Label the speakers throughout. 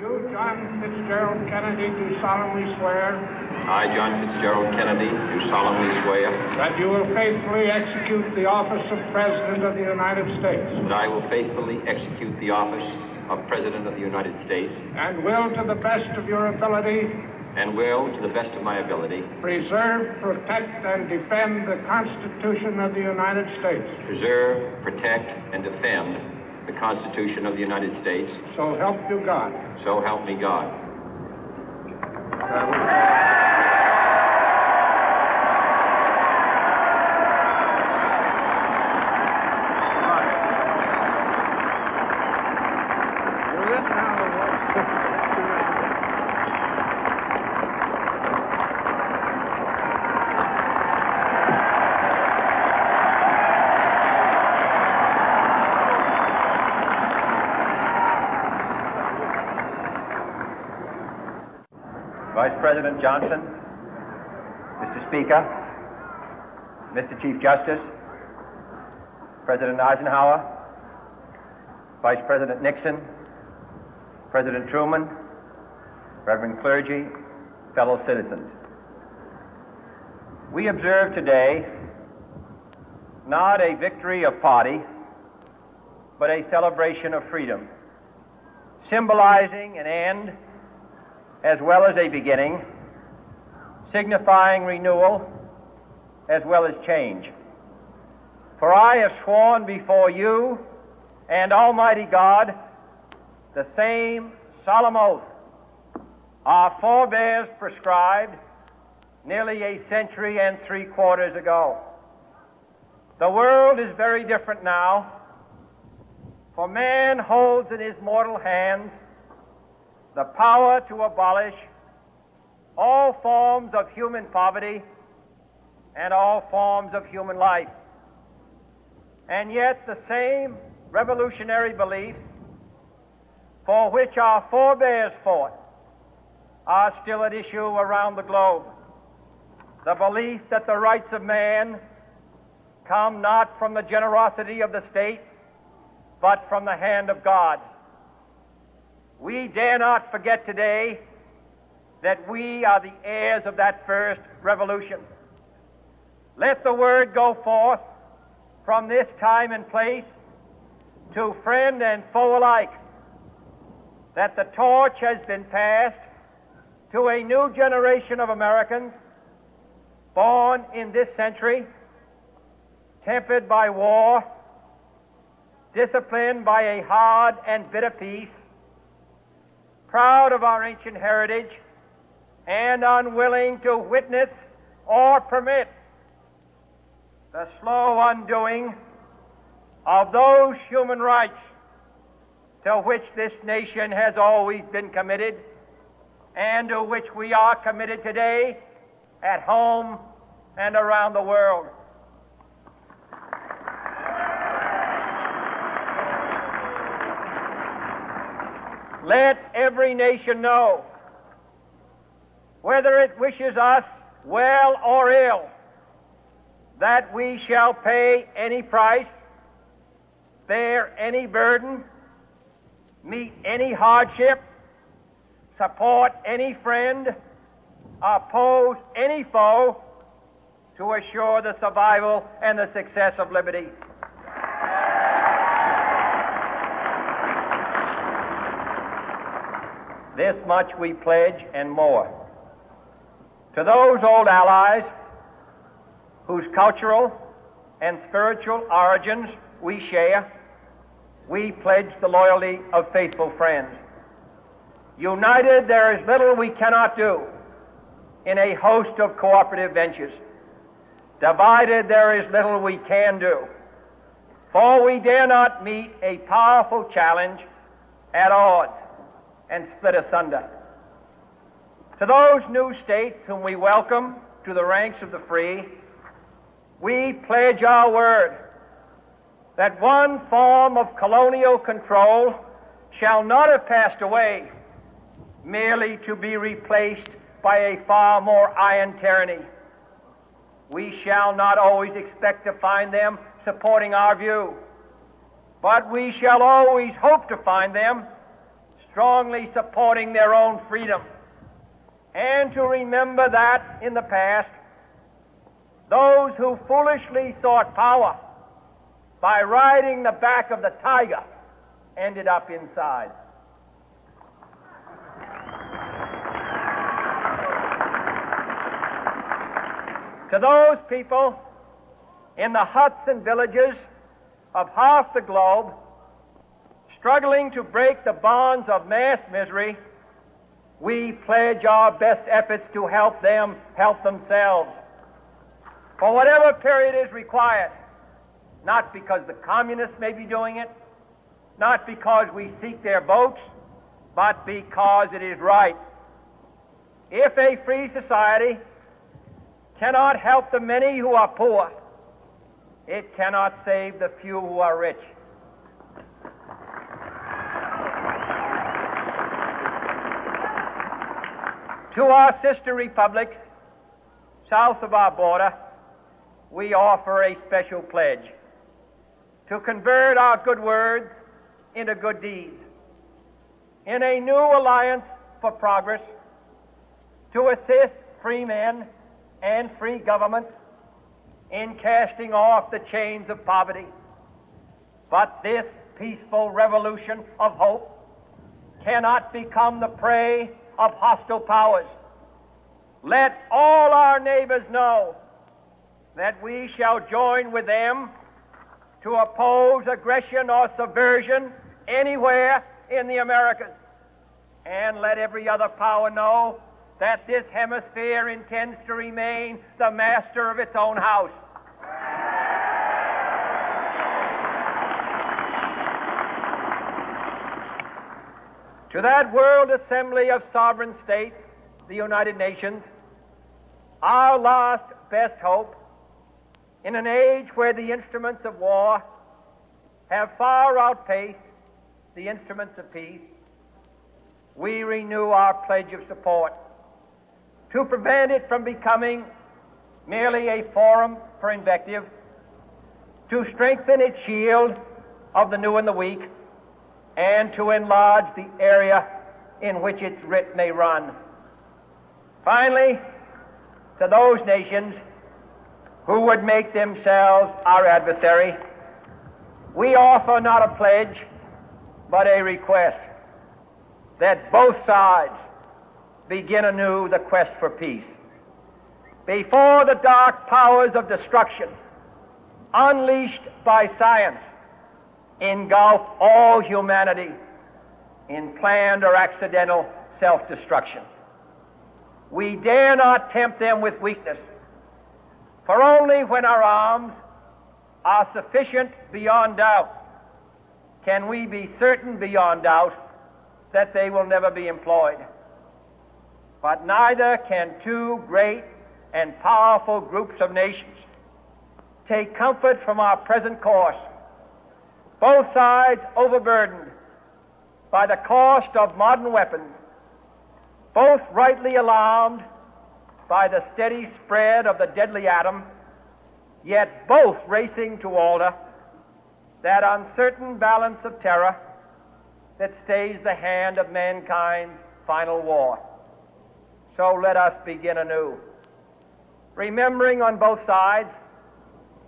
Speaker 1: You, John Fitzgerald Kennedy, do solemnly swear.
Speaker 2: I, John Fitzgerald Kennedy, do solemnly swear.
Speaker 1: That you will faithfully execute the office of President of the United States.
Speaker 2: That I will faithfully execute the office of President of the United States.
Speaker 1: And will, to the best of your ability.
Speaker 2: And will, to the best of my ability.
Speaker 1: Preserve, protect, and defend the Constitution of the United States.
Speaker 2: Preserve, protect, and defend the Constitution of the United States.
Speaker 1: So help you God.
Speaker 2: So help me God.
Speaker 3: Vice President Johnson, Mr. Speaker, Mr. Chief Justice, President Eisenhower, Vice President Nixon, President Truman, Reverend clergy, fellow citizens. We observe today not a victory of party, but a celebration of freedom, symbolizing an end as well as a beginning, signifying renewal as well as change. For I have sworn before you and Almighty God the same solemn oath our forebears prescribed nearly a century and 3/4 ago. The world is very different now, for man holds in his mortal hands the power to abolish all forms of human poverty and all forms of human life. And yet the same revolutionary beliefs for which our forebears fought are still at issue around the globe. The belief that the rights of man come not from the generosity of the state, but from the hand of God. We dare not forget today that we are the heirs of that first revolution. Let the word go forth from this time and place to friend and foe alike that the torch has been passed to a new generation of Americans born in this century, tempered by war, disciplined by a hard and bitter peace, proud of our ancient heritage, and unwilling to witness or permit the slow undoing of those human rights to which this nation has always been committed and to which we are committed today at home and around the world. Let every nation know, whether it wishes us well or ill, that we shall pay any price, bear any burden, meet any hardship, support any friend, oppose any foe to assure the survival and the success of liberty. This much we pledge and more. To those old allies whose cultural and spiritual origins we share, we pledge the loyalty of faithful friends. United, there is little we cannot do in a host of cooperative ventures. Divided, there is little we can do, for we dare not meet a powerful challenge at odds and split asunder. To those new states whom we welcome to the ranks of the free, we pledge our word that one form of colonial control shall not have passed away merely to be replaced by a far more iron tyranny. We shall not always expect to find them supporting our view, but we shall always hope to find them strongly supporting their own freedom, and to remember that in the past, those who foolishly sought power by riding the back of the tiger ended up inside. To those people in the huts and villages of half the globe struggling to break the bonds of mass misery, we pledge our best efforts to help them help themselves for whatever period is required, not because the communists may be doing it, not because we seek their votes, but because it is right. If a free society cannot help the many who are poor, it cannot save the few who are rich. To our sister republics south of our border, we offer a special pledge to convert our good words into good deeds, in a new alliance for progress, to assist free men and free governments in casting off the chains of poverty. But this peaceful revolution of hope cannot become the prey of hostile powers. Let all our neighbors know that we shall join with them to oppose aggression or subversion anywhere in the Americas. And let every other power know that this hemisphere intends to remain the master of its own house. To that world assembly of sovereign states, the United Nations, our last best hope, in an age where the instruments of war have far outpaced the instruments of peace, we renew our pledge of support to prevent it from becoming merely a forum for invective, to strengthen its shield of the new and the weak, and to enlarge the area in which its writ may run. Finally, to those nations who would make themselves our adversary, we offer not a pledge, but a request that both sides begin anew the quest for peace. Before the dark powers of destruction, unleashed by science, engulf all humanity in planned or accidental self-destruction, we dare not tempt them with weakness, for only when our arms are sufficient beyond doubt can we be certain beyond doubt that they will never be employed. But neither can two great and powerful groups of nations take comfort from our present course, both sides overburdened by the cost of modern weapons, both rightly alarmed by the steady spread of the deadly atom, yet both racing to alter that uncertain balance of terror that stays the hand of mankind's final war. So let us begin anew, remembering on both sides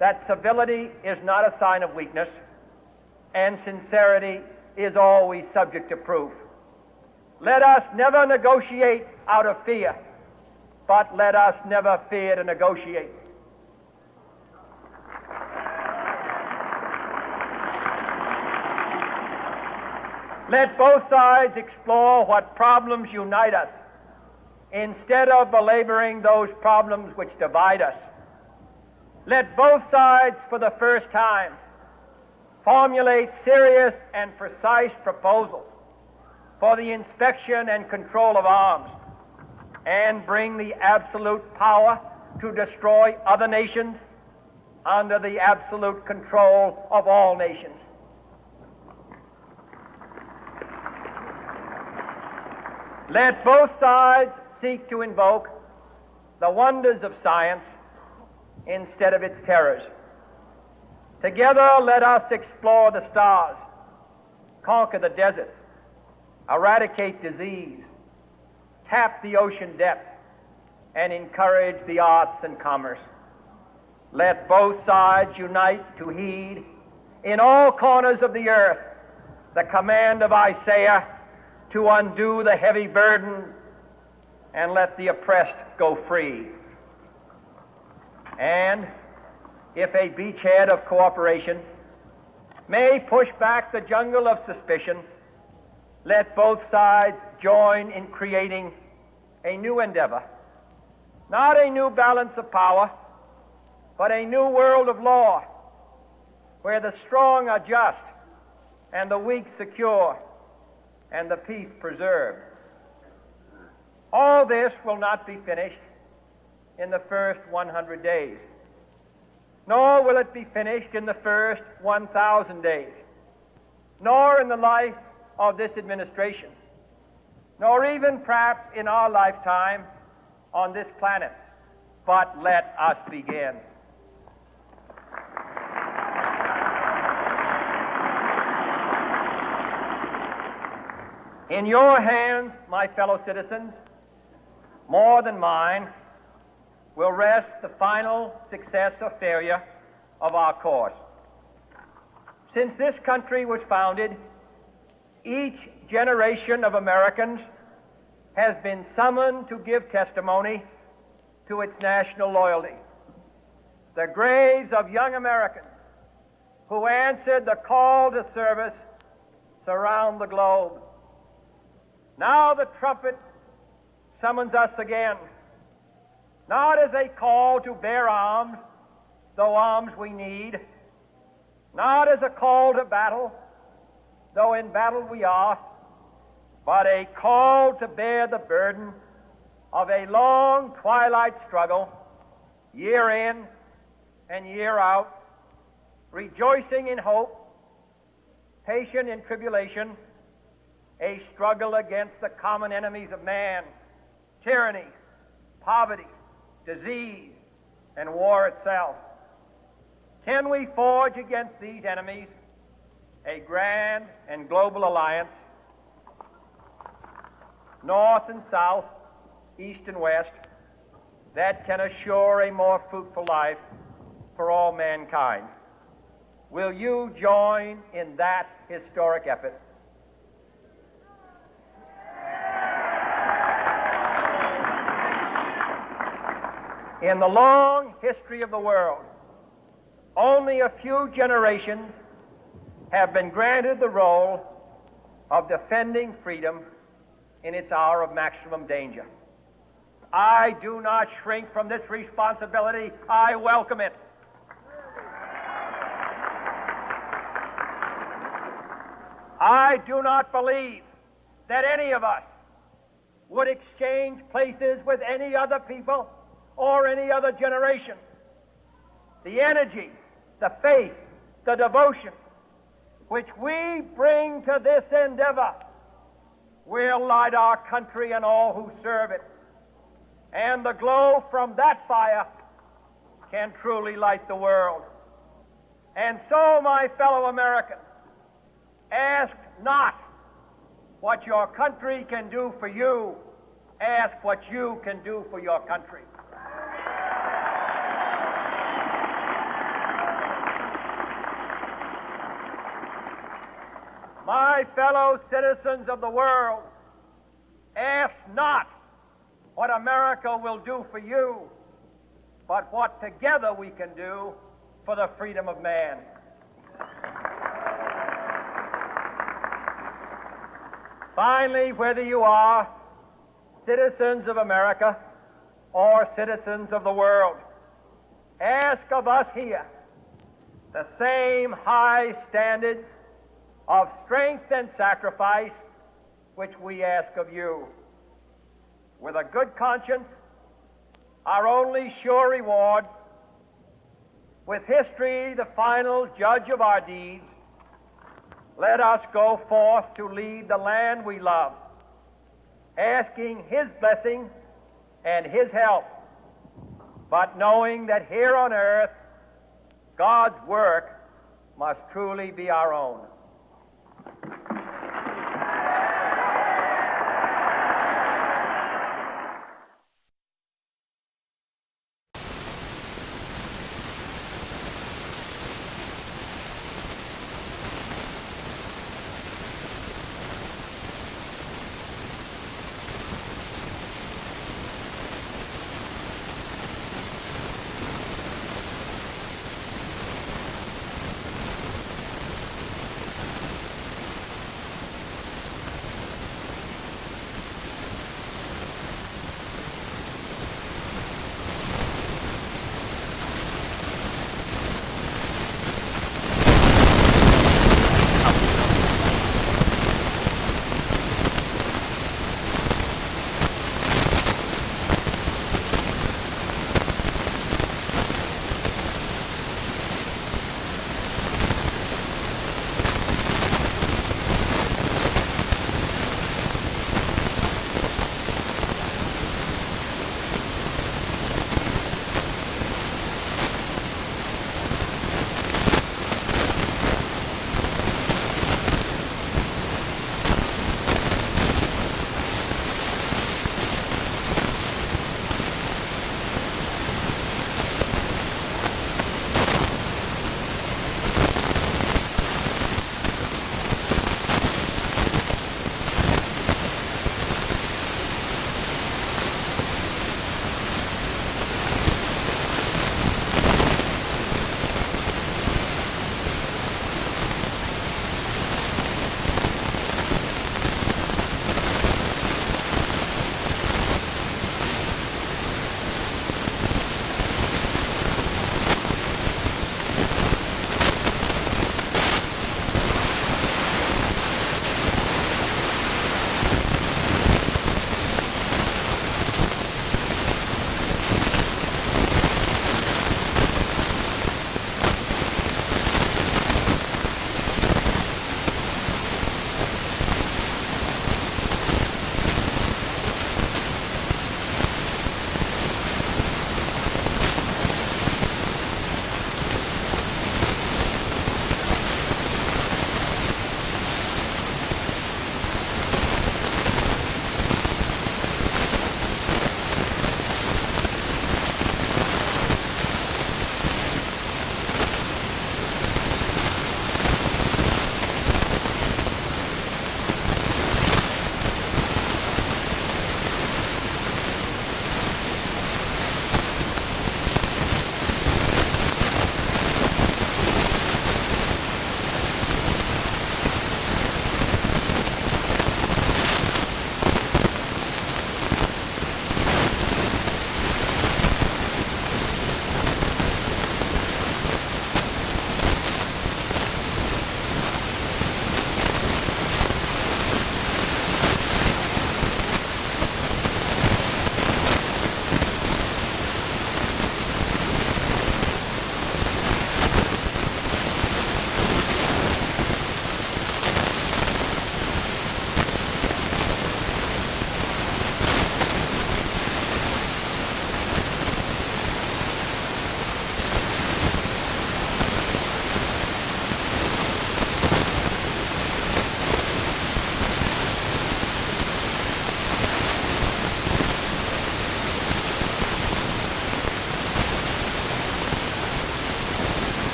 Speaker 3: that civility is not a sign of weakness, and sincerity is always subject to proof. Let us never negotiate out of fear, but let us never fear to negotiate. Let both sides explore what problems unite us, instead of belaboring those problems which divide us. Let both sides, for the first time, formulate serious and precise proposals for the inspection and control of arms, and bring the absolute power to destroy other nations under the absolute control of all nations. Let both sides seek to invoke the wonders of science instead of its terrors. Together, let us explore the stars, conquer the deserts, eradicate disease, tap the ocean depths, and encourage the arts and commerce. Let both sides unite to heed in all corners of the earth the command of Isaiah to undo the heavy burden and let the oppressed go free. And if a beachhead of cooperation may push back the jungle of suspicion, let both sides join in creating a new endeavor, not a new balance of power, but a new world of law, where the strong are just and the weak secure and the peace preserved. All this will not be finished in the first 100 days, nor will it be finished in the first 1,000 days, nor in the life of this administration, nor even perhaps in our lifetime on this planet. But let us begin. In your hands, my fellow citizens, more than mine, will rest the final success or failure of our course. Since this country was founded, each generation of Americans has been summoned to give testimony to its national loyalty. The graves of young Americans who answered the call to service surround the globe. Now the trumpet summons us again, not as a call to bear arms, though arms we need, not as a call to battle, though in battle we are, but a call to bear the burden of a long twilight struggle, year in and year out, rejoicing in hope, patient in tribulation, a struggle against the common enemies of man, tyranny, poverty, disease, and war itself. Can we forge against these enemies a grand and global alliance, north and south, east and west, that can assure a more fruitful life for all mankind? Will you join in that historic effort? In the long history of the world, only a few generations have been granted the role of defending freedom in its hour of maximum danger. I do not shrink from this responsibility. I welcome it. I do not believe that any of us would exchange places with any other people or any other generation. The energy, the faith, the devotion which we bring to this endeavor will light our country and all who serve it. And the glow from that fire can truly light the world. And so, my fellow Americans, ask not what your country can do for you, ask what you can do for your country. My fellow citizens of the world, ask not what America will do for you, but what together we can do for the freedom of man. Finally, whether you are citizens of America or citizens of the world, ask of us here the same high standards of strength and sacrifice which we ask of you. With a good conscience, our only sure reward, with history the final judge of our deeds, let us go forth to lead the land we love, asking His blessing and His help, but knowing that here on earth, God's work must truly be our own.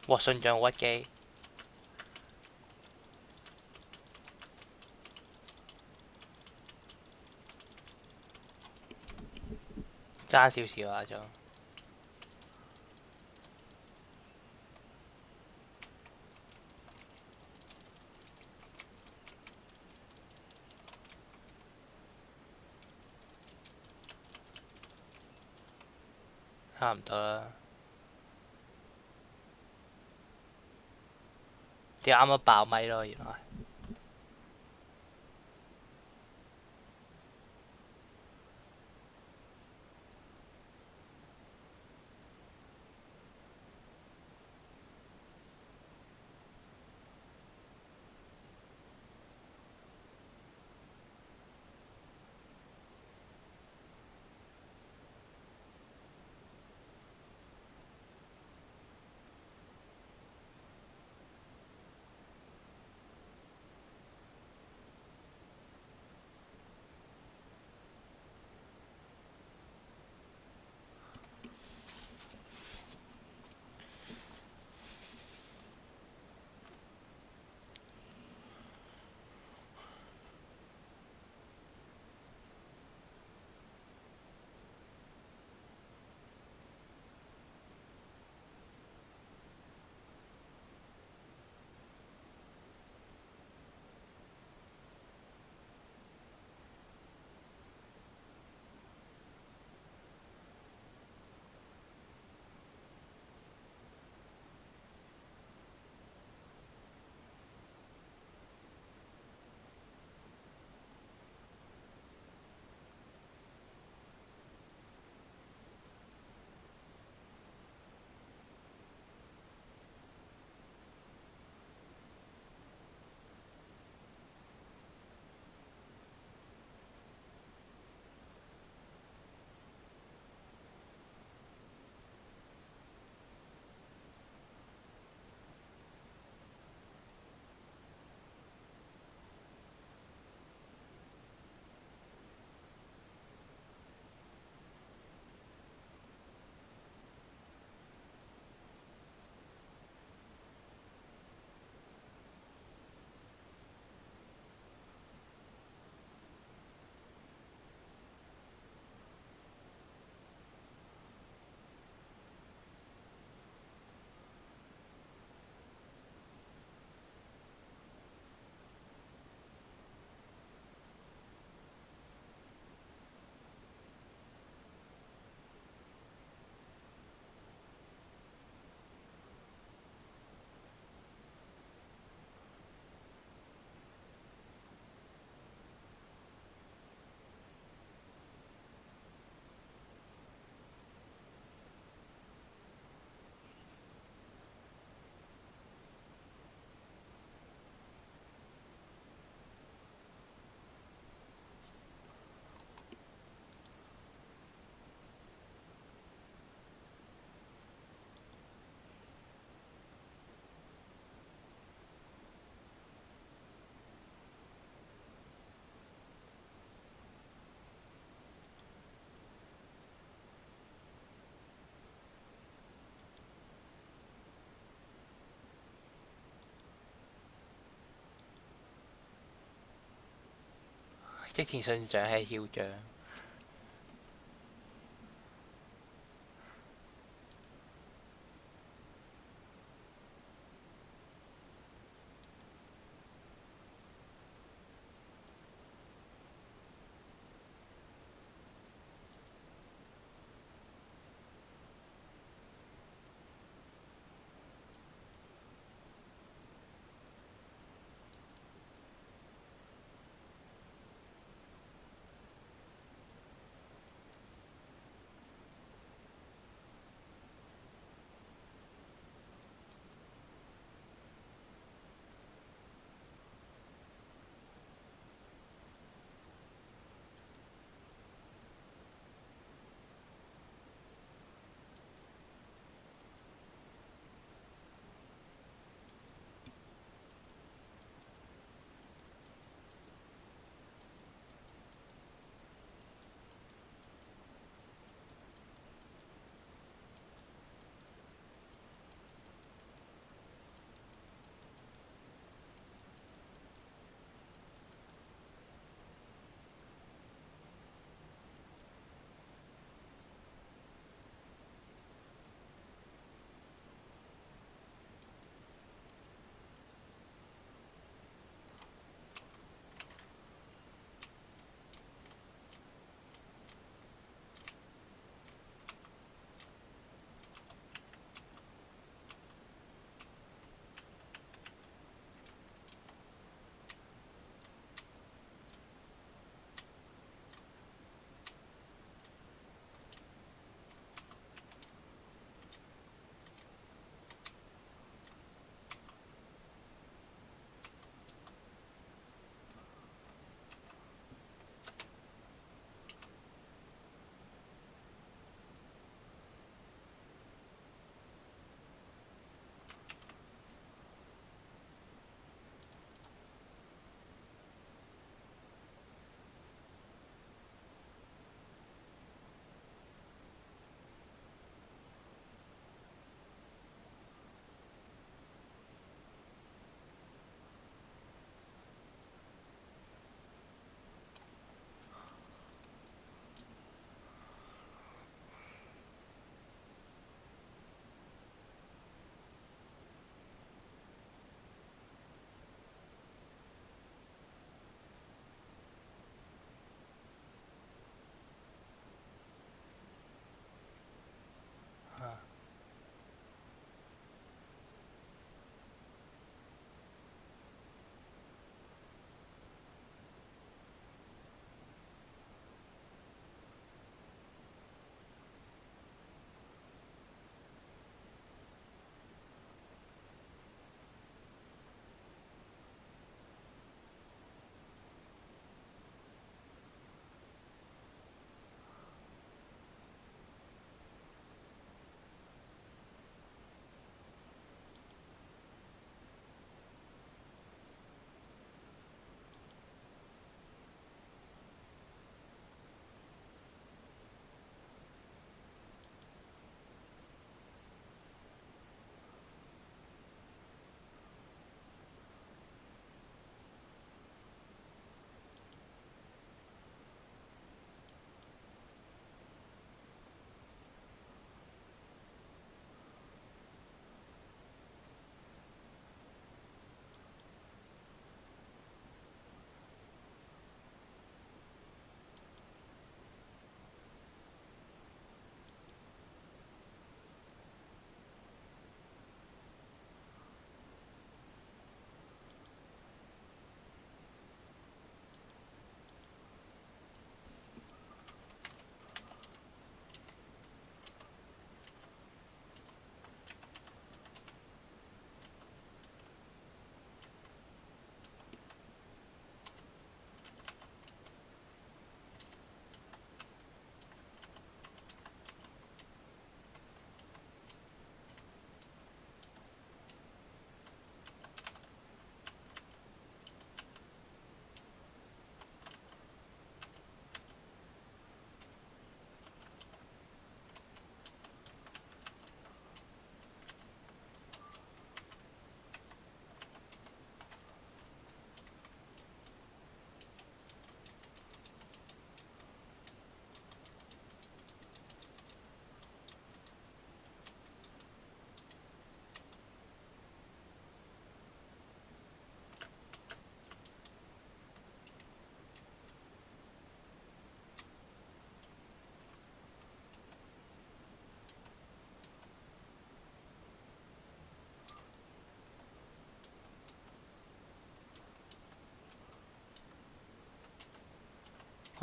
Speaker 4: 哇！信象屈機，爭少少啊仲。差唔多啦。啲啱啱爆咪咯，原來。織田信長係囂張。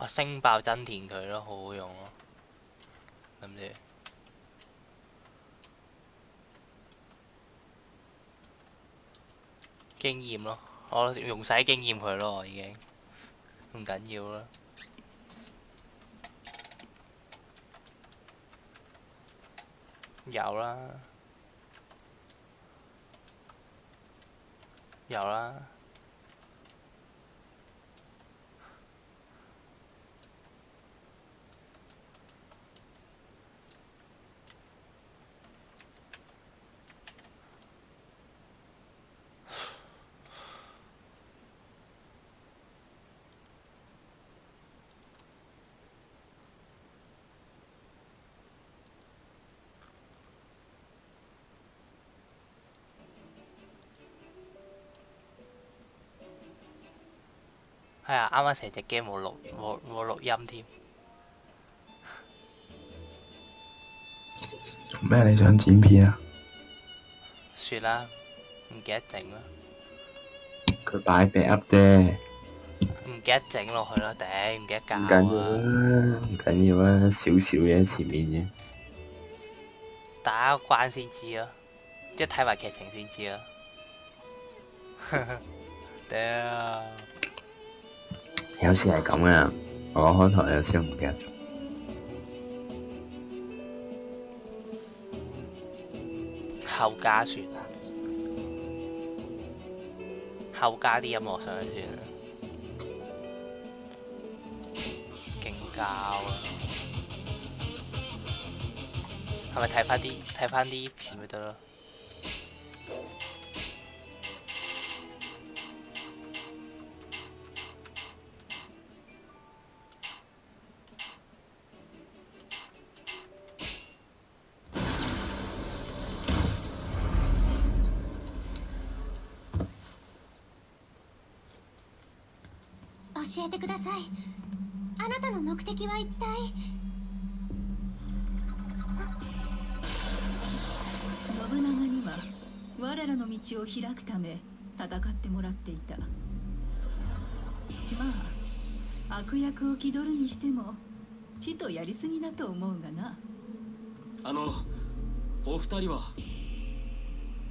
Speaker 4: 我升爆真田佢咯，好好用咯，諗住經驗咯，我用晒經驗佢咯，我已經唔緊要啦。有啦，有啦。係啊，啱啱成隻 game 冇錄音添。
Speaker 5: 做咩你想剪片啊？
Speaker 4: 算啦，唔記得整啦。
Speaker 5: 佢擺 backup 啫。
Speaker 4: 唔記得整落去啦，頂唔記得教啊。
Speaker 5: 唔緊要啦，唔緊要啦，少少嘢前面啫。
Speaker 4: 打個關先知啊，即係睇埋劇情先知啊。屌！
Speaker 5: 有時係咁啊，我開台有時唔記得咗。
Speaker 4: 後加算啦，後加啲音樂上去算啦，勁膠啊！係咪睇翻啲片咪得咯？
Speaker 6: 教えてください。あなたの目的は一体？
Speaker 7: 信長には我らの道を開くため戦ってもらっていた。まあ悪役を気取るにしてもちとやりすぎだと思うがな。
Speaker 8: お二人は？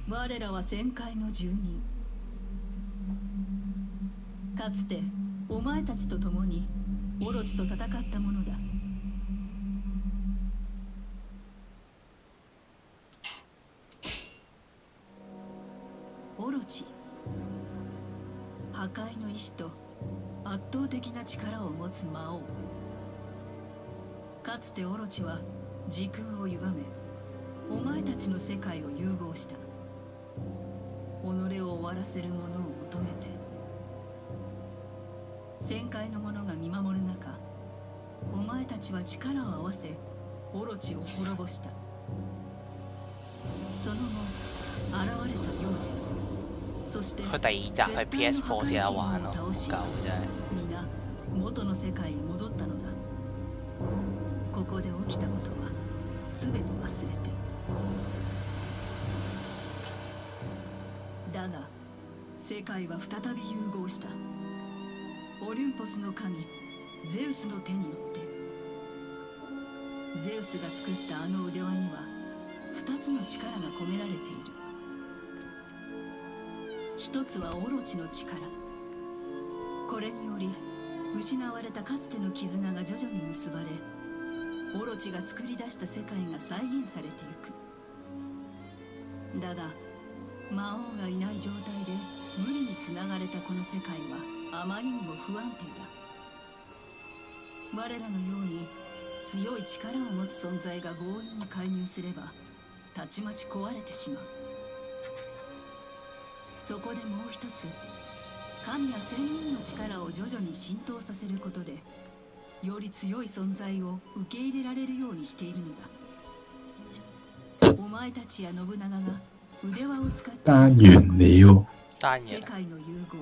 Speaker 7: 我らは戦界の住人。かつてお前たちと共にオロチと戦ったものだ。オロチ、破壊の意志と圧倒的な力を持つ魔王。かつてオロチは時空を歪めお前たちの世界を融合した。己を終わらせる者を求めて旋回の者が見守る中、お前たちは力を合わせオロチを滅ぼした。その後現れた幼者、そして
Speaker 4: 佢第二集係 PS4 先有玩咯，舊真係。
Speaker 7: 皆元の世界へ戻ったのだ。ここで起きたことは全て忘れて。だが世界は再び融合した。オリンポスの神ゼウスの手によって。ゼウスが作ったあの腕輪には2つの力が込められている。一つはオロチの力。これにより失われたかつての絆が徐々に結ばれ、オロチが作り出した世界が再現されていく。だが魔王がいない状態で無理につながれたこの世界はあまりにも不安定だ。我らのように強い力を持つ存在が強引に介入すればたちまち壊れてしまう。そこでもう一つ、神や仙人の力を徐々に浸透させることでより強い存在を受け入れられるようにしているのだ。お前たちや信長が腕輪を使って
Speaker 5: 單元了。
Speaker 7: 世界の融合、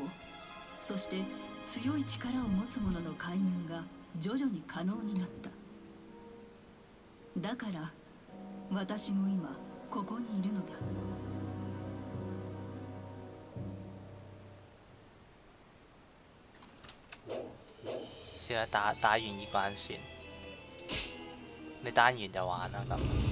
Speaker 7: そして強い力を持つ者の介入が徐々に可能になった。だから私も今ここにいるのだ。
Speaker 4: 先啦，打完呢關先。你打完就玩啦咁。